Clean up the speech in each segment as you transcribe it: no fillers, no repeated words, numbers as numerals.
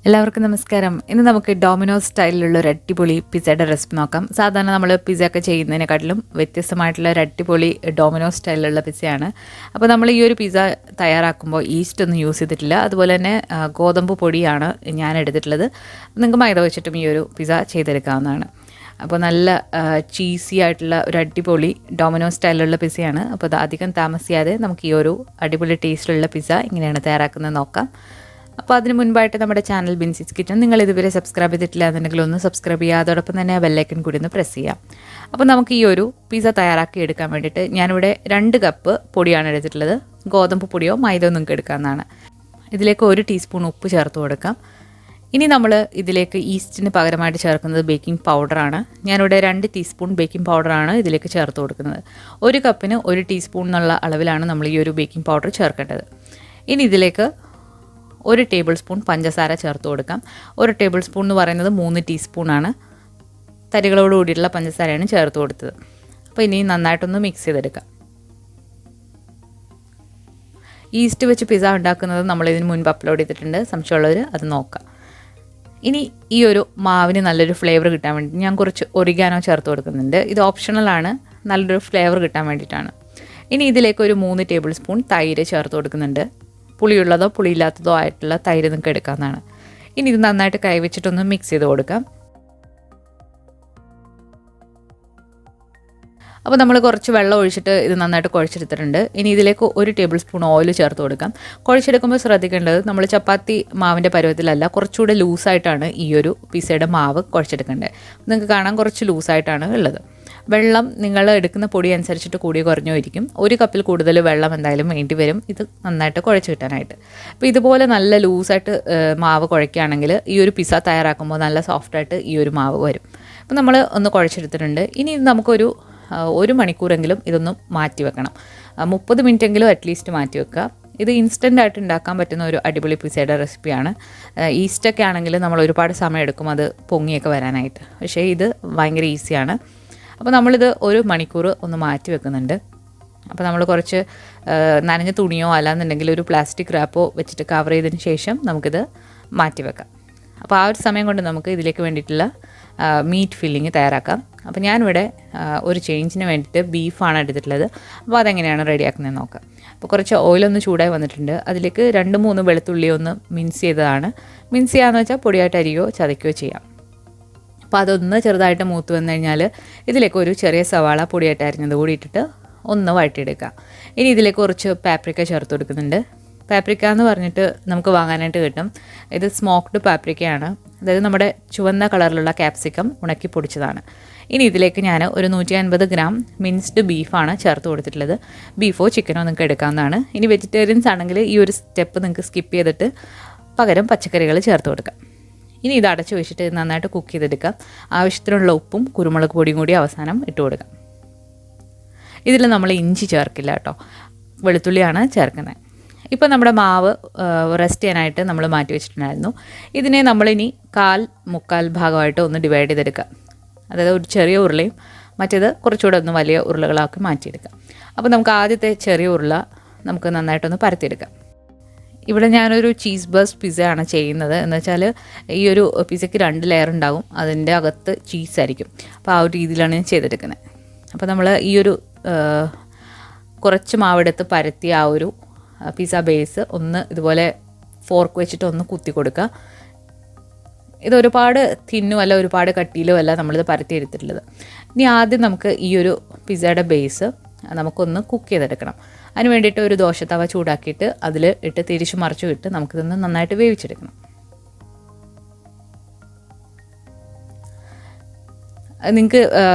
എല്ലാവർക്കും നമസ്കാരം. ഇന്ന് നമുക്ക് ഡോമിനോസ് സ്റ്റൈലിലുള്ള ഒരു അടിപൊളി പിസ്സയുടെ റെസിപ്പി നോക്കാം. സാധാരണ നമ്മൾ പിസ്സ ഒക്കെ ചെയ്യുന്നതിനെക്കാട്ടിലും വ്യത്യസ്തമായിട്ടുള്ള ഒരു അടിപൊളി ഡോമിനോസ് സ്റ്റൈലിലുള്ള പിസ്സയാണ്. അപ്പോൾ നമ്മൾ ഈ ഒരു പിസ്സ തയ്യാറാക്കുമ്പോൾ ഈസ്റ്റ് ഒന്നും യൂസ് ചെയ്തിട്ടില്ല. അതുപോലെ തന്നെ ഗോതമ്പ് പൊടിയാണ് ഞാൻ എടുത്തിട്ടുള്ളത്. നിങ്ങൾക്ക് മൈദ വെച്ചിട്ടും ഈ ഒരു പിസ്സ ചെയ്തെടുക്കാവുന്നതാണ്. അപ്പോൾ നല്ല ചീസി ആയിട്ടുള്ള ഒരു അടിപൊളി ഡോമിനോസ് സ്റ്റൈലിലുള്ള പിസ്സയാണ്. അപ്പോൾ അത് അധികം താമസിയാതെ നമുക്ക് ഈ ഒരു അടിപൊളി ടേസ്റ്റിലുള്ള പിസ്സ എങ്ങനെയാണ് തയ്യാറാക്കുന്നത് നോക്കാം. അപ്പോൾ അതിന് മുൻപായിട്ട് നമ്മുടെ ചാനൽ ബിൻസിസ് കിച്ചൺ നിങ്ങൾ ഇതുവരെ സബ്സ്ക്രൈബ് ചെയ്തിട്ടില്ല എന്നുണ്ടെങ്കിൽ ഒന്ന് സബ്സ്ക്രൈബ് ചെയ്യുക. അതോടൊപ്പം തന്നെ ആ ബെല്ലൈക്കൺ കൂടി ഒന്ന് പ്രസ് ചെയ്യാം. അപ്പോൾ നമുക്ക് ഈ ഒരു പിസ്സ തയ്യാറാക്കി എടുക്കാൻ വേണ്ടിയിട്ട് ഞാനിവിടെ 2 കപ്പ് പൊടിയാണ് എടുത്തിട്ടുള്ളത്. ഗോതമ്പ് പൊടിയോ മൈദയോ നിങ്ങൾക്ക് എടുക്കാവുന്നതാണ്. ഇതിലേക്ക് 1 ടീസ്പൂൺ ഉപ്പ് ചേർത്ത് കൊടുക്കാം. ഇനി നമ്മൾ ഇതിലേക്ക് ഈസ്റ്റിന് പകരമായിട്ട് ചേർക്കുന്നത് ബേക്കിംഗ് പൗഡറാണ്. ഞാനിവിടെ 2 ടീസ്പൂൺ ബേക്കിംഗ് പൗഡറാണ് ഇതിലേക്ക് ചേർത്ത് കൊടുക്കുന്നത്. 1 കപ്പിന് 1 ടീസ്പൂൺ എന്നുള്ള അളവിലാണ് നമ്മൾ ഈ ഒരു ബേക്കിംഗ് പൗഡർ ചേർക്കേണ്ടത്. ഇനി ഇതിലേക്ക് 1 ടേബിൾ സ്പൂൺ പഞ്ചസാര ചേർത്ത് കൊടുക്കാം. 1 ടേബിൾ സ്പൂൺ എന്ന് പറയുന്നത് 3 ടീസ്പൂണാണ്. തരികളോട് കൂടിയിട്ടുള്ള പഞ്ചസാരയാണ് ചേർത്ത് കൊടുത്തത്. അപ്പോൾ ഇനി നന്നായിട്ടൊന്ന് മിക്സ് ചെയ്തെടുക്കാം. ഈസ്റ്റ് വെച്ച് പിസ്സ ഉണ്ടാക്കുന്നത് നമ്മളിതിന് മുൻപ് അപ്ലോഡ് ചെയ്തിട്ടുണ്ട്. സംശയമുള്ളവർ അത് നോക്കാം. ഇനി ഈ ഒരു മാവിന് നല്ലൊരു ഫ്ലേവർ കിട്ടാൻ വേണ്ടി ഞാൻ കുറച്ച് ഒറിഗാനോ ചേർത്ത് കൊടുക്കുന്നുണ്ട്. ഇത് ഓപ്ഷണലാണ്, നല്ലൊരു ഫ്ലേവർ കിട്ടാൻ വേണ്ടിയിട്ടാണ്. ഇനി ഇതിലേക്ക് ഒരു 3 ടേബിൾ സ്പൂൺ തൈര് ചേർത്ത് കൊടുക്കുന്നുണ്ട്. പുളിയുള്ളതോ പുളിയില്ലാത്തതോ ആയിട്ടുള്ള തൈര് നിങ്ങൾക്ക് എടുക്കാവുന്നതാണ്. ഇനി ഇത് നന്നായിട്ട് കൈവച്ചിട്ടൊന്ന് മിക്സ് ചെയ്ത് കൊടുക്കാം. അപ്പോൾ നമ്മൾ കുറച്ച് വെള്ളം ഒഴിച്ചിട്ട് ഇത് നന്നായിട്ട് കുഴച്ചെടുത്തിട്ടുണ്ട്. ഇനി ഇതിലേക്ക് 1 ടേബിൾ സ്പൂൺ ഓയിൽ ചേർത്ത് കൊടുക്കാം. കുഴച്ചെടുക്കുമ്പോൾ ശ്രദ്ധിക്കേണ്ടത് നമ്മൾ ചപ്പാത്തി മാവിൻ്റെ പരുവത്തിലല്ല, കുറച്ചുകൂടെ ലൂസായിട്ടാണ് ഈ ഒരു പിസ്സയുടെ മാവ് കുഴച്ചെടുക്കേണ്ടത്. നിങ്ങൾക്ക് കാണാൻ കുറച്ച് ലൂസായിട്ടാണ് ഉള്ളത്. വെള്ളം നിങ്ങൾ എടുക്കുന്ന പൊടി അനുസരിച്ചിട്ട് കൂടി കുറഞ്ഞു ഇരിക്കും. 1 കപ്പിൽ കൂടുതൽ വെള്ളം എന്തായാലും വേണ്ടി വരും ഇത് നന്നായിട്ട് കുഴച്ച് കിട്ടാനായിട്ട്. അപ്പോൾ ഇതുപോലെ നല്ല ലൂസായിട്ട് മാവ് കുഴയ്ക്കുകയാണെങ്കിൽ ഈ ഒരു പിസ്സ തയ്യാറാക്കുമ്പോൾ നല്ല സോഫ്റ്റായിട്ട് ഈ ഒരു മാവ് വരും. അപ്പോൾ നമ്മൾ ഒന്ന് കുഴച്ചെടുത്തിട്ടുണ്ട്. ഇനി നമുക്കൊരു 1 മണിക്കൂറെങ്കിലും ഇതൊന്ന് മാറ്റി വെക്കണം. 30 മിനിറ്റെങ്കിലും അറ്റ്ലീസ്റ്റ് മാറ്റി വെക്കുക. ഇത് ഇൻസ്റ്റൻ്റ് ആയിട്ട് ഉണ്ടാക്കാൻ പറ്റുന്ന ഒരു അടിപൊളി പിസ്സയുടെ റെസിപ്പിയാണ്. ഈസ്റ്റൊക്കെ ആണെങ്കിൽ നമ്മൾ ഒരുപാട് സമയം എടുക്കും അത് പൊങ്ങിയൊക്കെ വരാനായിട്ട്. പക്ഷേ ഇത് ഭയങ്കര ഈസിയാണ്. അപ്പോൾ നമ്മളിത് 1 മണിക്കൂർ ഒന്ന് മാറ്റി വെക്കുന്നുണ്ട്. അപ്പോൾ നമ്മൾ കുറച്ച് നനഞ്ഞ തുണിയോ അല്ലാന്നുണ്ടെങ്കിൽ ഒരു പ്ലാസ്റ്റിക് റാപ്പോ വെച്ചിട്ട് കവർ ചെയ്തതിന് ശേഷം നമുക്കിത് മാറ്റി വെക്കാം. അപ്പോൾ ആ ഒരു സമയം കൊണ്ട് നമുക്ക് ഇതിലേക്ക് വേണ്ടിയിട്ടുള്ള മീറ്റ് ഫില്ലിങ് തയ്യാറാക്കാം. അപ്പോൾ ഞാനിവിടെ ഒരു ചേഞ്ചിന് വേണ്ടിയിട്ട് ബീഫാണ് എടുത്തിട്ടുള്ളത്. അപ്പോൾ അതെങ്ങനെയാണ് റെഡിയാക്കുന്നതെന്ന് നോക്കാം. അപ്പോൾ കുറച്ച് ഓയിലൊന്ന് ചൂടായി വന്നിട്ടുണ്ട്. അതിലേക്ക് 2-3 വെളുത്തുള്ളി ഒന്ന് മിൻസ് ചെയ്തതാണ്. മിൻസ് ചെയ്യാമെന്ന് വെച്ചാൽ പൊടിയായിട്ട് അരിയോ ചതയ്ക്കുകയോ ചെയ്യാം. അപ്പോൾ അതൊന്ന് ചെറുതായിട്ട് മൂത്ത് വന്നു കഴിഞ്ഞാൽ ഇതിലേക്ക് ഒരു ചെറിയ സവാള പൊടിയായിട്ട് അരിഞ്ഞത് കൂടി ഇട്ടിട്ട് ഒന്ന് വഴറ്റിയെടുക്കുക. ഇനി ഇതിലേക്ക് കുറച്ച് പാപ്രിക്ക ചേർത്ത് കൊടുക്കുന്നുണ്ട്. പാപ്രിക്ക എന്ന് പറഞ്ഞിട്ട് നമുക്ക് വാങ്ങാനായിട്ട് കിട്ടും. ഇത് സ്മോക്ക്ഡ് പാപ്രിക്കയാണ്, അതായത് നമ്മുടെ ചുവന്ന കളറിലുള്ള ക്യാപ്സിക്കം ഉണക്കി പൊടിച്ചതാണ്. ഇനി ഇതിലേക്ക് ഞാൻ ഒരു 150 ഗ്രാം മിൻസ്ഡ് ബീഫാണ് ചേർത്ത് കൊടുത്തിട്ടുള്ളത്. ബീഫോ ചിക്കനോ നിങ്ങൾക്ക് എടുക്കാവുന്നതാണ്. ഇനി വെജിറ്റേറിയൻസ് ആണെങ്കിൽ ഈ ഒരു സ്റ്റെപ്പ് നിങ്ങൾക്ക് സ്കിപ്പ് ചെയ്തിട്ട് പകരം പച്ചക്കറികൾ ചേർത്ത് കൊടുക്കാം. ഇനി ഇത് അടച്ചു വെച്ചിട്ട് നന്നായിട്ട് കുക്ക് ചെയ്തെടുക്കാം. ആവശ്യത്തിനുള്ള ഉപ്പും കുരുമുളക് പൊടിയും കൂടി അവസാനം ഇട്ട് കൊടുക്കാം. ഇതിൽ നമ്മൾ ഇഞ്ചി ചേർക്കില്ല കേട്ടോ, വെളുത്തുള്ളിയാണ് ചേർക്കുന്നത്. ഇപ്പോൾ നമ്മുടെ മാവ് റെസ്റ്റ് ചെയ്യാനായിട്ട് നമ്മൾ മാറ്റി വെച്ചിട്ടുണ്ടായിരുന്നു. ഇതിനെ നമ്മളിനി 1/4-1/4 ഭാഗമായിട്ട് ഒന്ന് ഡിവൈഡ് ചെയ്തെടുക്കാം. അതായത് ഒരു ചെറിയ ഉരുളയും മറ്റേത് കുറച്ചുകൂടെ ഒന്ന് വലിയ ഉരുളകളാക്കി മാറ്റിയെടുക്കാം. അപ്പോൾ നമുക്ക് ആദ്യത്തെ ചെറിയ ഉരുള നമുക്ക് നന്നായിട്ടൊന്ന് പരത്തിയെടുക്കാം. ഇവിടെ ഞാനൊരു ചീസ് ബേസ്ഡ് പിസ്സയാണ് ചെയ്യുന്നത്. എന്ന് വെച്ചാൽ ഈ ഒരു പിസ്സയ്ക്ക് 2 ലെയർ ഉണ്ടാകും, അതിൻ്റെ അകത്ത് ചീസായിരിക്കും. അപ്പോൾ ആ ഒരു രീതിയിലാണ് ഞാൻ ചെയ്തെടുക്കുന്നത്. അപ്പോൾ നമ്മൾ ഈ ഒരു കുറച്ച് മാവെടുത്ത് പരത്തി ആ ഒരു പിസ്സ ബേസ് ഒന്ന് ഇതുപോലെ ഫോർക്ക് വെച്ചിട്ട് ഒന്ന് കുത്തി കൊടുക്കുക. ഇത് ഒരുപാട് തിന്നും അല്ല ഒരുപാട് കട്ടിയിലും അല്ല നമ്മളിത് പരത്തി എടുത്തിട്ടുള്ളത്. ഇനി ആദ്യം നമുക്ക് ഈ ഒരു പിസ്സയുടെ ബേസ് നമുക്കൊന്ന് കുക്ക് ചെയ്തെടുക്കണം. അതിന് വേണ്ടിയിട്ട് ഒരു ദോശത്തവ ചൂടാക്കിയിട്ട് അതിൽ ഇട്ട് തിരിച്ചു മറിച്ചു ഇട്ട് നമുക്കിതൊന്ന് നന്നായിട്ട് വേവിച്ചെടുക്കണം. നിങ്ങൾക്ക്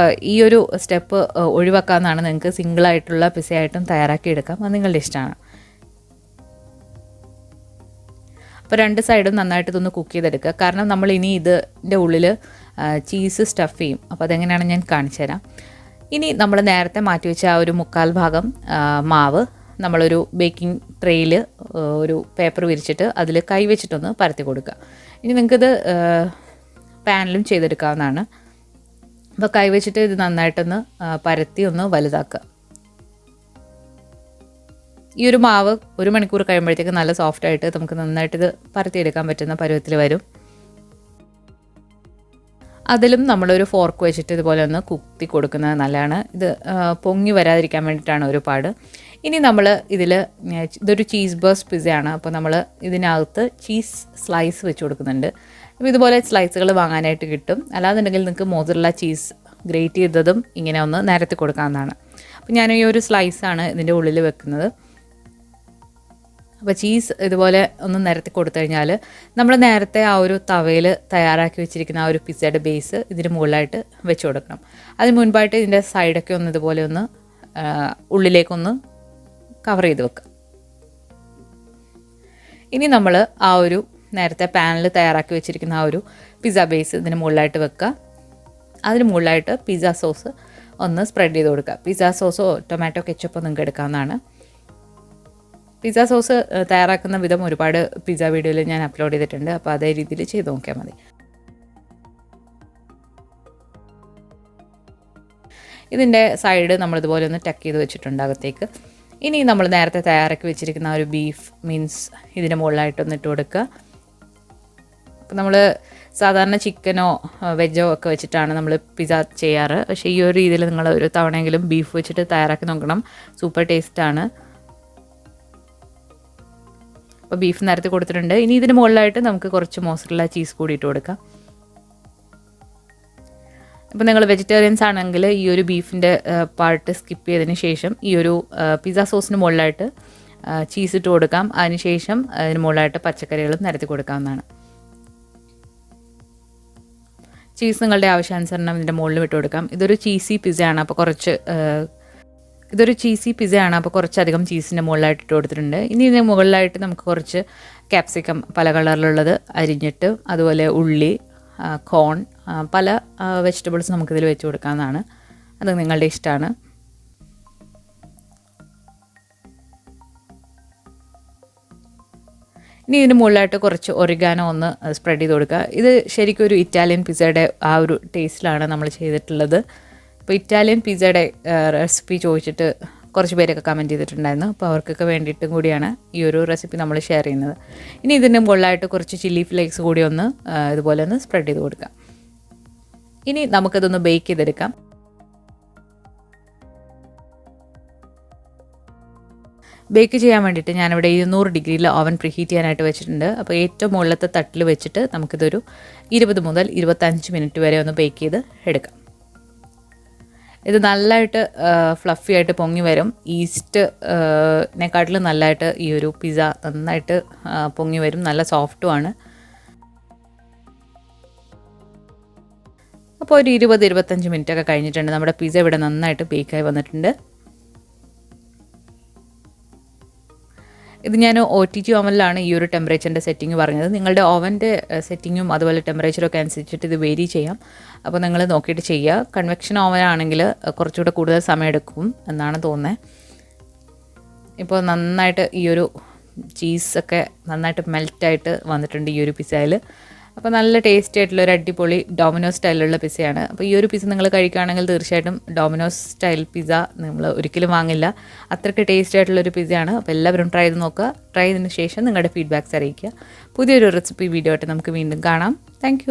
ഈ ഒരു സ്റ്റെപ്പ് ഒഴിവാക്കാമെന്നാണ്. നിങ്ങൾക്ക് സിംഗിളായിട്ടുള്ള പിസ്സയായിട്ടും തയ്യാറാക്കി എടുക്കാം, അത് നിങ്ങളുടെ ഇഷ്ടമാണ്. അപ്പോൾ 2 സൈഡും നന്നായിട്ട് ഇതൊന്ന് കുക്ക് ചെയ്തെടുക്കുക. കാരണം നമ്മൾ ഇനി ഇതിൻ്റെ ഉള്ളിൽ ചീസ് സ്റ്റഫ് ചെയ്യും. അപ്പോൾ അതെങ്ങനെയാണ് ഞാൻ കാണിച്ചു തരാം. ഇനി നമ്മൾ നേരത്തെ മാറ്റി വെച്ച ആ ഒരു 1/4 ഭാഗം മാവ് നമ്മളൊരു ബേക്കിംഗ് ട്രേയിൽ ഒരു പേപ്പർ വിരിച്ചിട്ട് അതിൽ കൈ വെച്ചിട്ടൊന്ന് പരത്തി കൊടുക്കുക. ഇനി നിങ്ങൾക്കിത് പാനിലും ചെയ്തെടുക്കാവുന്നതാണ്. അപ്പോൾ കൈ വെച്ചിട്ട് ഇത് നന്നായിട്ടൊന്ന് പരത്തി ഒന്ന് വലുതാക്കുക. ഈ ഒരു മാവ് 1 മണിക്കൂർ കഴിയുമ്പോഴത്തേക്ക് നല്ല സോഫ്റ്റായിട്ട് നമുക്ക് നന്നായിട്ട് ഇത് പരത്തിയെടുക്കാൻ പറ്റുന്ന പരുവത്തിൽ വരും. അതിലും നമ്മളൊരു ഫോർക്ക് വെച്ചിട്ട് ഇതുപോലെ ഒന്ന് കുത്തി കൊടുക്കുന്നത് നല്ലതാണ്. ഇത് പൊങ്ങി വരാതിരിക്കാൻ വേണ്ടിയിട്ടാണ് ഒരുപാട്. ഇനി നമ്മൾ ഇതൊരു ചീസ് ബേഴ്സ്റ്റ് പിസ്സയാണ്. അപ്പോൾ നമ്മൾ ഇതിനകത്ത് ചീസ് സ്ലൈസ് വെച്ച് കൊടുക്കുന്നുണ്ട്. അപ്പോൾ ഇതുപോലെ സ്ലൈസുകൾ വാങ്ങാനായിട്ട് കിട്ടും. അല്ലാന്നുണ്ടെങ്കിൽ നിങ്ങൾക്ക് മോസറല്ല ചീസ് ഗ്രേറ്റ് ചെയ്തതും ഇങ്ങനെ ഒന്ന് നിരത്തി കൊടുക്കാവുന്നതാണ്. അപ്പോൾ ഞാൻ ഈ ഒരു സ്ലൈസാണ് ഇതിൻ്റെ ഉള്ളിൽ വെക്കുന്നത്. അപ്പോൾ ചീസ് ഇതുപോലെ ഒന്ന് നിരത്തി കൊടുത്തു കഴിഞ്ഞാൽ നമ്മൾ നേരത്തെ ആ ഒരു തവയിൽ തയ്യാറാക്കി വെച്ചിരിക്കുന്ന ആ ഒരു പിസ്സയുടെ ബേസ് ഇതിന് മുകളിലായിട്ട് വെച്ച് കൊടുക്കണം. അതിന് മുൻപായിട്ട് ഇതിൻ്റെ സൈഡൊക്കെ ഒന്ന് ഇതുപോലെ ഒന്ന് ഉള്ളിലേക്കൊന്ന് കവർ ചെയ്ത് വെക്കുക. ഇനി നമ്മൾ ആ ഒരു നേരത്തെ പാനിൽ തയ്യാറാക്കി വെച്ചിരിക്കുന്ന ആ ഒരു പിസ്സ ബേസ് ഇതിന് മുകളിലായിട്ട് വെക്കുക. അതിന് മുകളിലായിട്ട് പിസ്സ സോസ് ഒന്ന് സ്പ്രെഡ് ചെയ്ത് കൊടുക്കുക. പിസ്സ സോസോ ടൊമാറ്റോ കെച്ചപ്പോ നിങ്ങൾക്ക് എടുക്കാവുന്നതാണ്. പിസ്സ സോസ് തയ്യാറാക്കുന്ന വിധം ഒരുപാട് പിസ്സ വീഡിയോയിൽ ഞാൻ അപ്ലോഡ് ചെയ്തിട്ടുണ്ട്. അപ്പോൾ അതേ രീതിയിൽ ചെയ്ത് നോക്കിയാൽ മതി. ഇതിൻ്റെ സൈഡ് നമ്മളിതുപോലെ ഒന്ന് ടക്ക് ചെയ്ത് വെച്ചിട്ടുണ്ട് അകത്തേക്ക്. ഇനി നമ്മൾ നേരത്തെ തയ്യാറാക്കി വെച്ചിരിക്കുന്ന ആ ഒരു ബീഫ് മീൻസ് ഇതിൻ്റെ മുകളിലായിട്ടൊന്ന് ഇട്ട് കൊടുക്കുക. അപ്പോൾ നമ്മൾ സാധാരണ ചിക്കനോ വെജോ ഒക്കെ വെച്ചിട്ടാണ് നമ്മൾ പിസ്സ ചെയ്യാറ്. പക്ഷേ ഈ ഒരു രീതിയിൽ നിങ്ങൾ ഒരു തവണയെങ്കിലും ബീഫ് വെച്ചിട്ട് തയ്യാറാക്കി നോക്കണം. സൂപ്പർ ടേസ്റ്റാണ്. അപ്പോൾ ബീഫ് നിരത്തി കൊടുത്തിട്ടുണ്ട്. ഇനി ഇതിന് മുകളിലായിട്ട് നമുക്ക് കുറച്ച് മോസറല്ല ചീസ് കൂടി ഇട്ട് കൊടുക്കാം. അപ്പോൾ നിങ്ങൾ വെജിറ്റേറിയൻസ് ആണെങ്കിൽ ഈ ഒരു ബീഫിൻ്റെ പാർട്ട് സ്കിപ്പ് ചെയ്തതിന് ശേഷം ഈ ഒരു പിസ്സ സോസിന് മുകളിലായിട്ട് ചീസ് ഇട്ട് കൊടുക്കാം. അതിനുശേഷം അതിന് മുകളിലായിട്ട് പച്ചക്കറികളും നിരത്തി കൊടുക്കാവുന്നതാണ്. ചീസ് നിങ്ങളുടെ ആവശ്യാനുസരണം ഇതിൻ്റെ മുകളിൽ ഇട്ട് കൊടുക്കാം. ഇതൊരു ചീസി പിസ്സയാണ്. അപ്പോൾ കുറച്ചധികം ചീസിൻ്റെ മുകളിലായിട്ട് ഇട്ട് കൊടുത്തിട്ടുണ്ട്. ഇനി ഇതിന് മുകളിലായിട്ട് നമുക്ക് കുറച്ച് ക്യാപ്സിക്കം പല കളറിലുള്ളത് അരിഞ്ഞിട്ട്, അതുപോലെ ഉള്ളി, കോൺ, പല വെജിറ്റബിൾസ് നമുക്കിതിൽ വെച്ച് കൊടുക്കാവുന്നതാണ്. അത് നിങ്ങളുടെ ഇഷ്ടമാണ്. ഇനി ഇതിന് മുകളിലായിട്ട് കുറച്ച് ഒറിഗാനോ ഒന്ന് സ്പ്രെഡ് ചെയ്ത് കൊടുക്കുക. ഇത് ശരിക്കും ഒരു ഇറ്റാലിയൻ പിസ്സയുടെ ആ ഒരു ടേസ്റ്റിലാണ് നമ്മൾ ചെയ്തിട്ടുള്ളത്. അപ്പോൾ ഇറ്റാലിയൻ പിസ്സയുടെ റെസിപ്പി ചോദിച്ചിട്ട് കുറച്ച് പേരൊക്കെ കമൻറ്റ് ചെയ്തിട്ടുണ്ടായിരുന്നു. അപ്പോൾ അവർക്കൊക്കെ വേണ്ടിയിട്ടും കൂടിയാണ് ഈ ഒരു റെസിപ്പി നമ്മൾ ഷെയർ ചെയ്യുന്നത്. ഇനി ഇതിൻ്റെ മുകളിലായിട്ട് കുറച്ച് ചില്ലി ഫ്ലേക്സ് കൂടി ഒന്ന് ഇതുപോലെ ഒന്ന് സ്പ്രെഡ് ചെയ്ത് കൊടുക്കാം. ഇനി നമുക്കതൊന്ന് ബേക്ക് ചെയ്തെടുക്കാം. ബേക്ക് ചെയ്യാൻ വേണ്ടിയിട്ട് ഞാനിവിടെ 200 ഡിഗ്രിയിൽ ഓവൻ പ്രീഹീറ്റ് ചെയ്യാനായിട്ട് വെച്ചിട്ടുണ്ട്. അപ്പോൾ ഏറ്റവും മുകളിലത്തെ തട്ടിൽ വെച്ചിട്ട് നമുക്കിതൊരു 20 മുതൽ 25 മിനിറ്റ് വരെ ഒന്ന് ബേക്ക് ചെയ്ത് എടുക്കാം. ഇത് നല്ലതായിട്ട് ഫ്ലഫി ആയിട്ട് പൊങ്ങി വരും. ഈസ്റ്റിനെക്കാട്ടിലും നല്ലതായിട്ട് ഈ ഒരു പിസ്സ നന്നായിട്ട് പൊങ്ങി വരും. നല്ല സോഫ്റ്റുമാണ്. അപ്പോൾ ഒരു 20-25 മിനിറ്റ് ഒക്കെ കഴിഞ്ഞിട്ടുണ്ട്. നമ്മുടെ പിസ്സ ഇവിടെ നന്നായിട്ട് ബേക്കായി വന്നിട്ടുണ്ട്. ഇത് ഞാൻ OTG ഓവനിലാണ് ഈ ഒരു ടെമ്പറേച്ചറിൻ്റെ സെറ്റിംഗ് പറഞ്ഞത്. നിങ്ങളുടെ ഓവൻ്റെ സെറ്റിങ്ങും അതുപോലെ ടെമ്പറേച്ചറൊക്കെ അനുസരിച്ചിട്ട് ഇത് വേരി ചെയ്യാം. അപ്പോൾ നിങ്ങൾ നോക്കിയിട്ട് ചെയ്യുക. കൺവെക്ഷൻ ഓവൻ ആണെങ്കിൽ കുറച്ചുകൂടെ കൂടുതൽ സമയം എടുക്കും എന്നാണ് തോന്നുന്നത്. ഇപ്പോൾ നന്നായിട്ട് ഈ ഒരു ചീസൊക്കെ നന്നായിട്ട് മെൽറ്റായിട്ട് വന്നിട്ടുണ്ട് ഈ ഒരു പിസ്സയിൽ. അപ്പോൾ നല്ല ടേസ്റ്റി ആയിട്ടുള്ള ഒരു അടിപൊളി ഡോമിനോസ് സ്റ്റൈലിലുള്ള പിസ്സയാണ്. അപ്പോൾ ഈ ഒരു പിസ്സ നിങ്ങൾ കഴിക്കുകയാണെങ്കിൽ തീർച്ചയായിട്ടും ഡോമിനോസ് സ്റ്റൈൽ പിസ്സ നിങ്ങൾ ഒരിക്കലും വാങ്ങില്ല. അത്രയ്ക്ക് ടേസ്റ്റി ആയിട്ടുള്ളൊരു പിസ്സയാണ്. അപ്പോൾ എല്ലാവരും ട്രൈ ചെയ്ത് നോക്കുക. ട്രൈ ചെയ്തതിന് ശേഷം നിങ്ങളുടെ ഫീഡ്ബാക്ക്സ് അറിയിക്കുക. പുതിയൊരു റെസിപ്പി വീഡിയോ ആയിട്ട് നമുക്ക് വീണ്ടും കാണാം. താങ്ക്